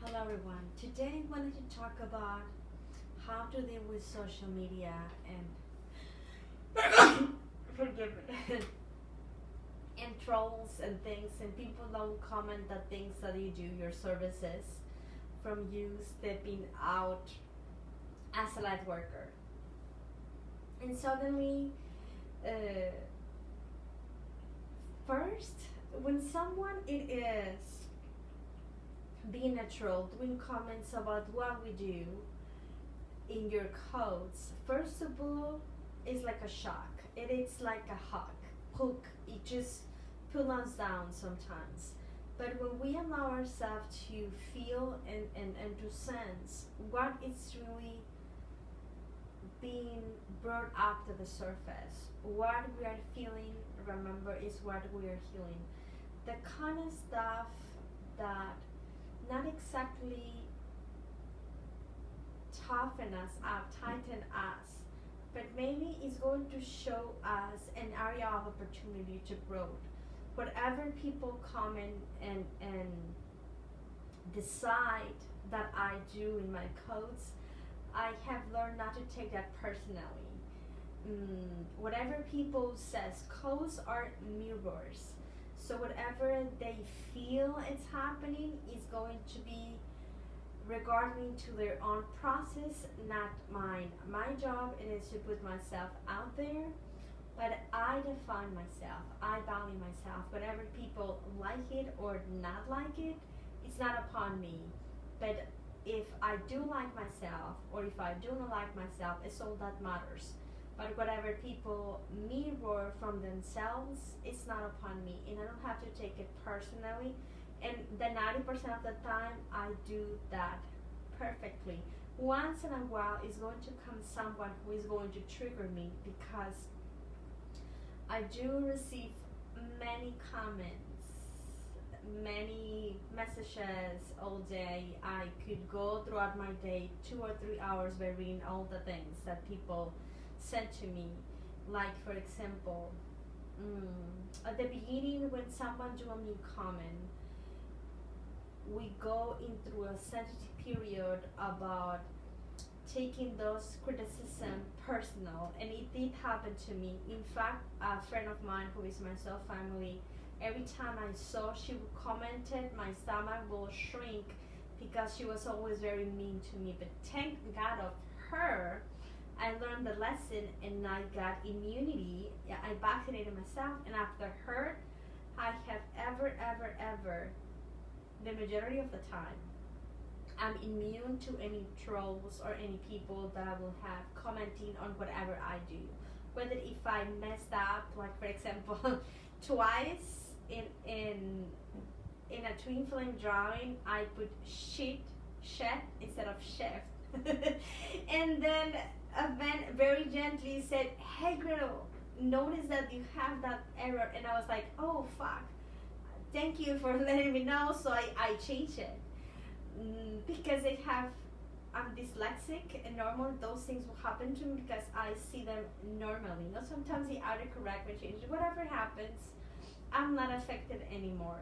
Hello everyone. Today I wanted to talk about how to deal with social media and forgive me and trolls and things and people don't comment the things that you do, your services, from you stepping out as a light worker. And suddenly, uh, first, when someone it is being a troll, doing comments about what we do in your codes, first of all, it's like a shock. It's like a hook. It just pulls us down sometimes. But when we allow ourselves to feel and to sense what is really being brought up to the surface, what we are feeling, remember, is what we are healing. The kind of stuff that not exactly toughen us up, tighten us, but maybe it's going to show us an area of opportunity to grow. Whatever people comment and decide that I do in my codes, I have learned not to take that personally. Whatever people says, codes are mirrors. So whatever they feel is happening is going to be regarding to their own process, not mine. My job is to put myself out there, but I define myself. I value myself. Whatever people like it or not like it, it's not upon me. But if I do like myself or if I do not like myself, it's all that matters. But whatever people mirror from themselves, it's not upon me, and I don't have to take it personally. And the 90% of the time, I do that perfectly. Once in a while, is going to come someone who is going to trigger me because I do receive many comments, many messages all day. I could go throughout my day 2 or 3 hours by reading all the things that people sent to me. Like for example, at the beginning when someone do a new comment, we go into a sensitive period about taking those criticism personal, and it did happen to me. In fact, a friend of mine who is my soul family, every time I saw she commented, my stomach will shrink because she was always very mean to me. But thank God of her, I learned the lesson and I got immunity. I vaccinated myself, and after her, I have ever, the majority of the time, I'm immune to any trolls or any people that will have commenting on whatever I do. Whether if I messed up, like for example, twice in a twin flame drawing, I put shit instead of chef. And then a man very gently said, "Hey girl, notice that you have that error," and I was like, "Oh fuck, thank you for letting me know." So I changed it, because I'm dyslexic, and normally those things will happen to me because I see them normally. You know, sometimes the autocorrect will change. Whatever happens, I'm not affected anymore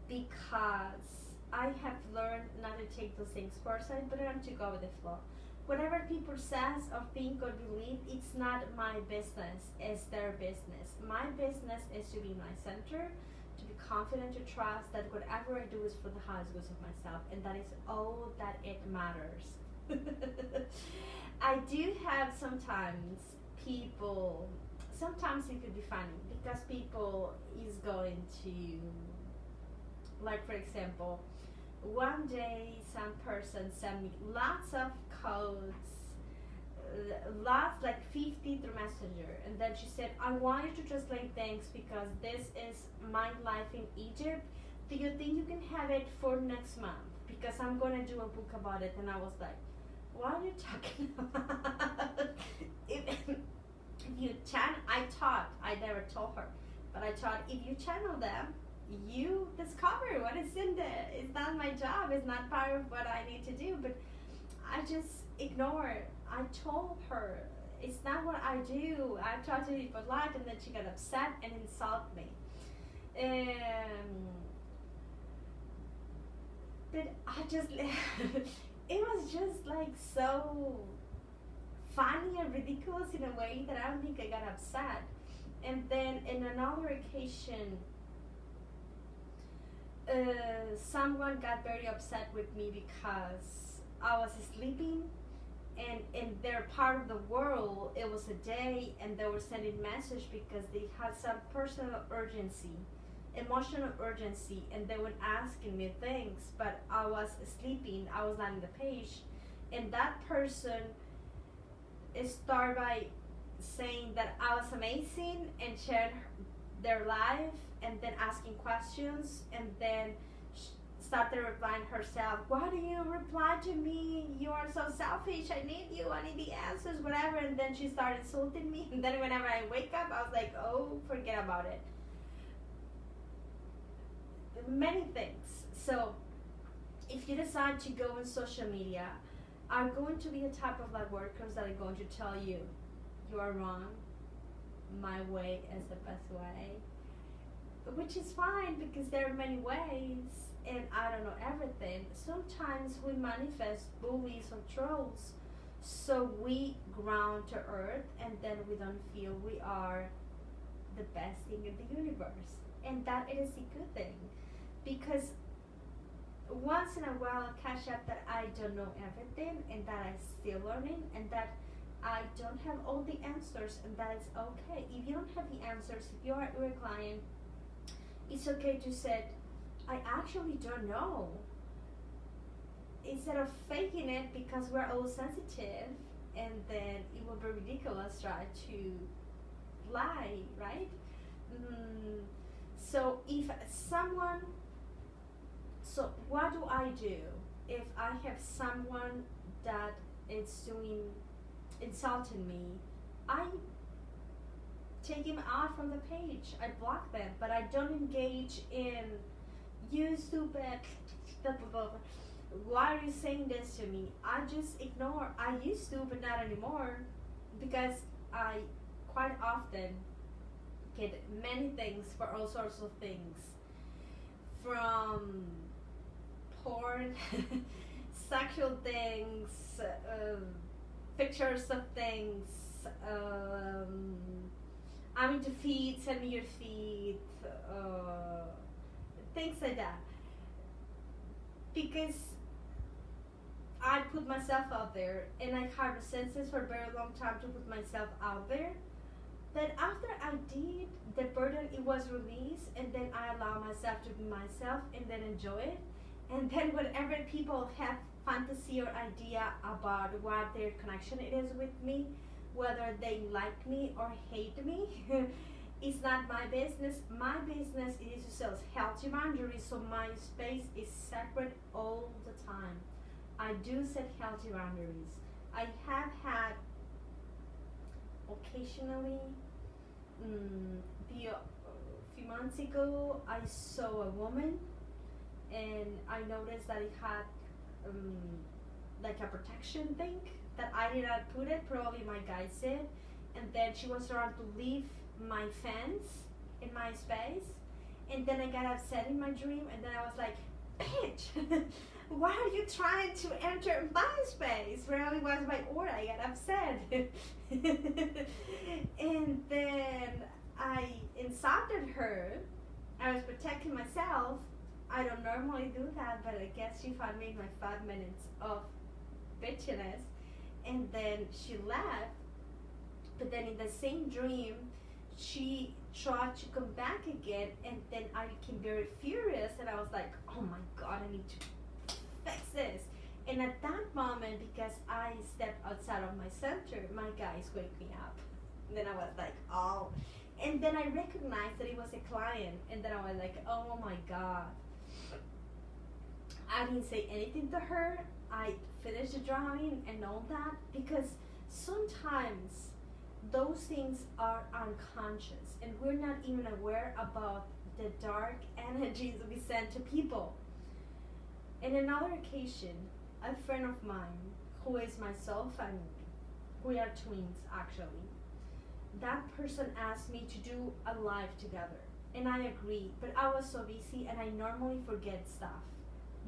because I have learned not to take those things personally, but I want to go with the flow. Whatever people says or think or believe, it's not my business, it's their business. My business is to be my center, to be confident, to trust that whatever I do is for the highest good of myself, and that is all that it matters. I do have sometimes people, sometimes it could be funny because people is going to, like for example, one day some person sent me lots of codes, lots like 50 through messenger, and then she said, "I want you to translate things because this is my life in Egypt. Do you think you can have it for next month, because I'm going to do a book about it?" And I was like, "What are you talking about?" If you channel, I never told her, but I thought if you channel them, you discover what is in there. It's not my job, it's not part of what I need to do. But I just ignored. I told her it's not what I do. I tried to be polite, and then she got upset and insulted me. But I just, it was just like so funny and ridiculous in a way that I don't think I got upset. And then in another occasion, someone got very upset with me because I was sleeping, and in their part of the world it was a day, and they were sending message because they had some personal urgency, emotional urgency, and they were asking me things, but I was sleeping, I was not in the page, and that person started by saying that I was amazing and shared their life, and then asking questions, and then started replying herself, why do you reply to me, you are so selfish, I need you, I need the answers, whatever. And then she started insulting me, and then whenever I wake up I was like, oh, forget about it. Many things. So if you decide to go on social media, are going to be a type of like workers that are going to tell you you are wrong, my way is the best way, which is fine because there are many ways, and I don't know everything. Sometimes we manifest bullies or trolls, so we ground to earth, and then we don't feel we are the best thing in the universe, and that it is a good thing, because once in a while I catch up that I don't know everything, and that I'm still learning, and that I don't have all the answers, and that is okay. If you don't have the answers, if you're a client, it's okay to say, I actually don't know. Instead of faking it, because we're all sensitive, and then it would be ridiculous try to lie, right? So if someone, so what do I do if I have someone that is doing insulting me? I take him out from the page. I block them, but I don't engage in you stupid. Why are you saying this to me? I just ignore. I used to, but not anymore, because I quite often get many things for all sorts of things, from porn, sexual things, pictures of things. I'm into feet, send me your feet, things like that. Because I put myself out there, and I had the senses for a very long time to put myself out there. But after I did, the burden, it was released, and then I allow myself to be myself, and then enjoy it. And then whenever people have fantasy or idea about what their connection it is with me, whether they like me or hate me, it's not my business. My business is to set healthy boundaries, so my space is separate all the time. I do set healthy boundaries. I have had occasionally, a few months ago, I saw a woman, and I noticed that it had like a protection thing that I did not put it, probably my guys did, and then she was trying to leave my fence in my space, and then I got upset in my dream, and then I was like, bitch, why are you trying to enter my space? Really was my order. I got upset. And then I insulted her. I was protecting myself. I don't normally do that, but I guess she found me in my 5 minutes of bitchiness, and then she left. But then in the same dream, she tried to come back again, and then I became very furious, and I was like, oh my god, I need to fix this. And at that moment, because I stepped outside of my center, my guys wake me up. And then I was like, oh. And then I recognized that it was a client, and then I was like, oh my god. I didn't say anything to her. I finished the drawing and all that, because sometimes those things are unconscious, and we're not even aware about the dark energies we send to people. In another occasion, a friend of mine, who is my soul family, we are twins actually, that person asked me to do a live together, and I agreed, but I was so busy, and I normally forget stuff.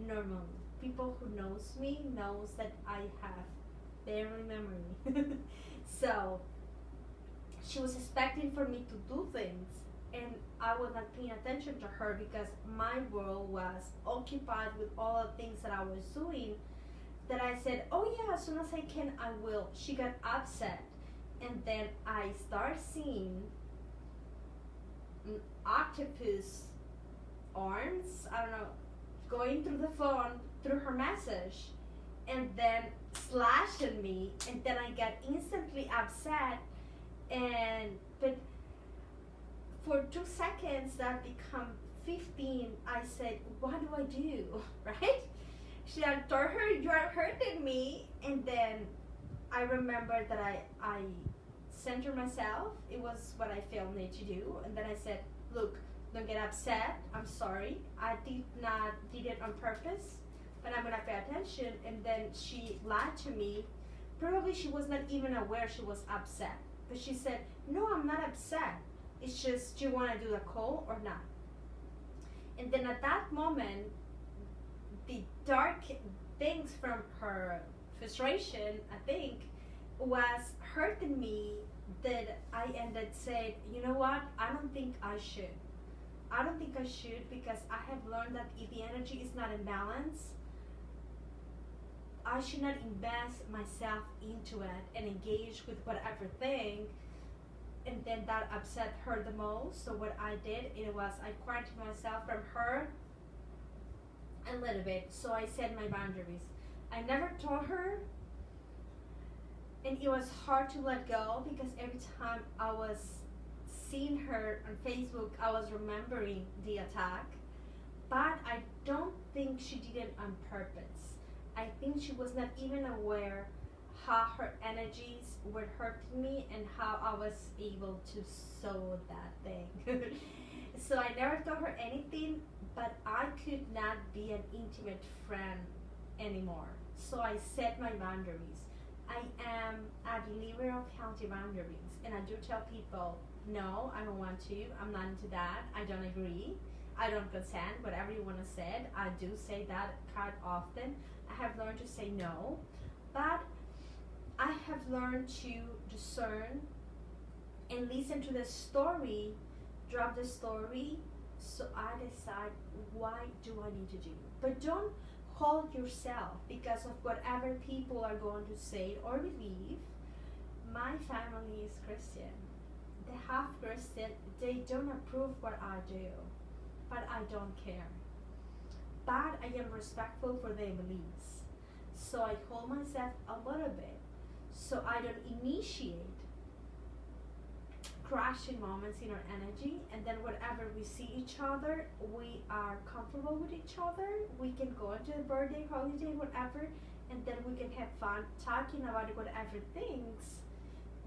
normally. People who knows me knows that I have barely memory. So she was expecting for me to do things, and I was not paying attention to her because my world was occupied with all the things that I was doing. That I said, oh yeah, as soon as I can, I will. She got upset, and then I start seeing octopus arms, I don't know, going through the phone, through her message, and then slashing me, and then I got instantly upset, and but for 2 seconds that become 15, I said, what do I do? Right? She had told her, you are hurting me, and then I remember that I centered myself. It was what I felt need to do, and then I said, look, don't get upset. I'm sorry. I did it on purpose, but I'm gonna pay attention. And then she lied to me. Probably she was not even aware she was upset, but she said, no, I'm not upset. It's just, do you want to do the call or not? And then at that moment, the dark things from her frustration, I think, was hurting me, that I ended saying, you know what, I don't think I should. I don't think I should, because I have learned that if the energy is not in balance, I should not invest myself into it and engage with whatever thing. And then that upset her the most. So what I did, it was I quarantined myself from her a little bit. So I set my boundaries. I never told her, and it was hard to let go because every time I was seeing her on Facebook, I was remembering the attack. But I don't think she did it on purpose. I think she was not even aware how her energies were hurting me and how I was able to sow that thing. So I never told her anything, but I could not be an intimate friend anymore. So I set my boundaries. I am a believer of healthy boundaries, and I do tell people, no, I don't want to. I'm not into that. I don't agree. I don't consent. Whatever you want to say, I do say that quite often. I have learned to say no, but I have learned to discern and listen to the story, drop the story, so I decide what do I need to do. But don't hold yourself because of whatever people are going to say or believe. My family is Christian. They half Christian. They don't approve what I do, but I don't care. But I am respectful for their beliefs. So I hold myself a little bit so I don't initiate crashing moments in our energy, and then whenever we see each other, we are comfortable with each other. We can go into a birthday, holiday, whatever, and then we can have fun talking about whatever things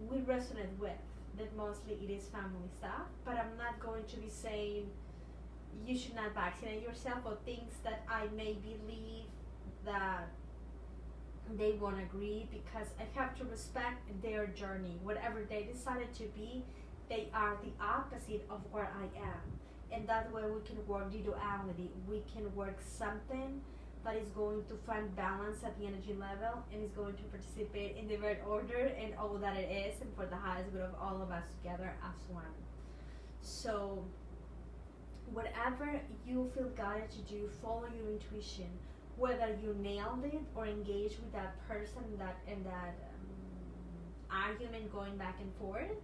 we resonate with. That mostly it is family stuff, but I'm not going to be saying you should not vaccinate yourself or things that I may believe that they won't agree, because I have to respect their journey. Whatever they decided to be, they are the opposite of where I am. And that way we can work the duality. We can work something that is going to find balance at the energy level and is going to participate in the right order and all that it is, and for the highest good of all of us together as one. So whatever you feel guided to do, follow your intuition. Whether you nailed it or engage with that person in that argument going back and forth,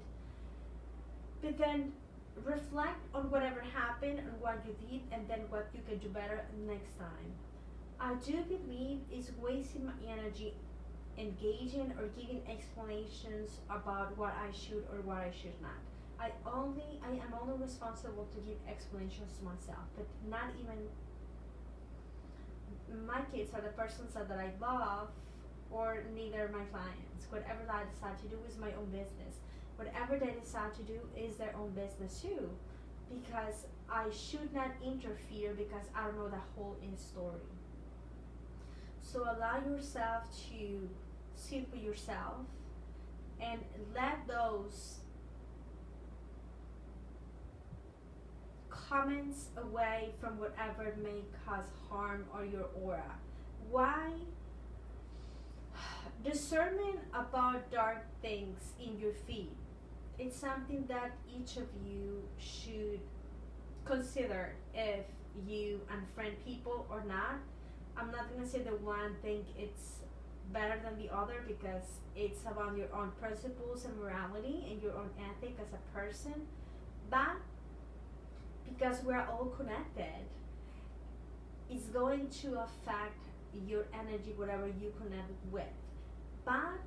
but then reflect on whatever happened and what you did, and then what you can do better next time. I do believe it's wasting my energy engaging or giving explanations about what I should or what I should not. I am only responsible to give explanations to myself, but not even my kids are the persons that I love, or neither my clients. Whatever I decide to do is my own business. Whatever they decide to do is their own business too, because I should not interfere because I don't know the whole story. So allow yourself to sit with yourself and let those comments away from whatever may cause harm or your aura. Why? Discernment about dark things in your feed. It's something that each of you should consider if you unfriend people or not. I'm not gonna say the one thing it's better than the other because it's about your own principles and morality and your own ethic as a person. But because we're all connected, it's going to affect your energy, whatever you connect with. But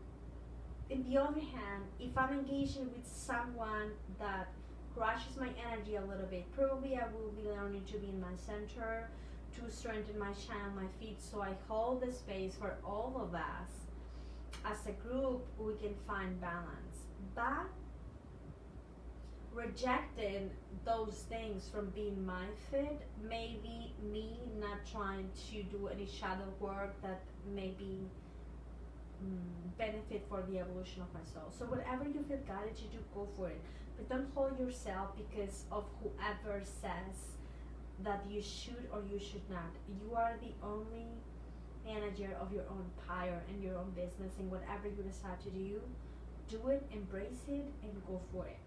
in the other hand, if I'm engaging with someone that crushes my energy a little bit, probably I will be learning to be in my center, to strengthen my channel, my feet, so I hold the space for all of us. As a group, we can find balance. But rejecting those things from being my fit, maybe me not trying to do any shadow work that maybe benefit for the evolution of my soul. So whatever you feel guided to do, go for it. But don't hold yourself because of whoever says that you should or you should not. You are the only manager of your own empire and your own business, and whatever you decide to do it, embrace it, and go for it.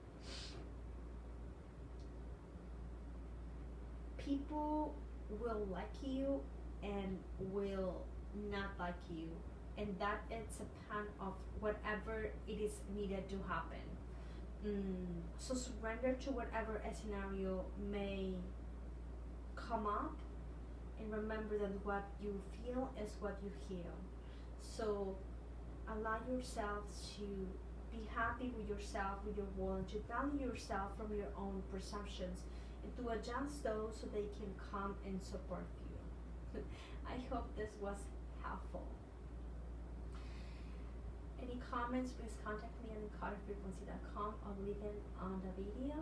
People will like you and will not like you, and that it's a part of whatever it is needed to happen. So surrender to whatever a scenario may come up, and remember that what you feel is what you heal. So allow yourself to be happy with yourself, with your world, to value yourself from your own perceptions, and to adjust those so they can come and support you. I hope this was helpful. Any comments, please contact me on encodedfrequency.com or leave it on the video.